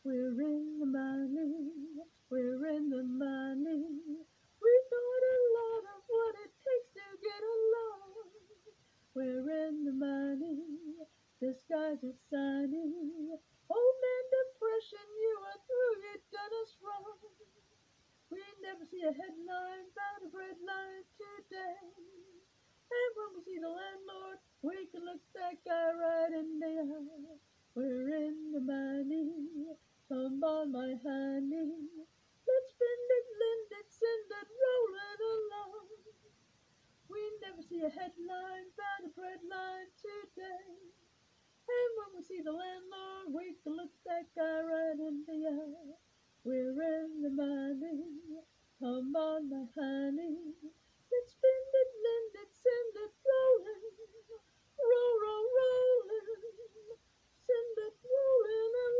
We're in the money, we're in the money. We got a lot of what it takes to get along. We're in the money, the skies are sunny. Old man depression, you are through, you done us wrong. We never see a headline about a bread line today. And when we see the landlord, we can look that guy right in the eye. We're in the money, come on, my honey. Let's spend it, lend it, send it, roll it along. We never see a headline about a bread line today. And when we see the landlord, we can look that guy right in the eye. We're in the money, come on, my honey. Let's spend it, lend it, send it, rolling, roll, roll, rolling, send it rolling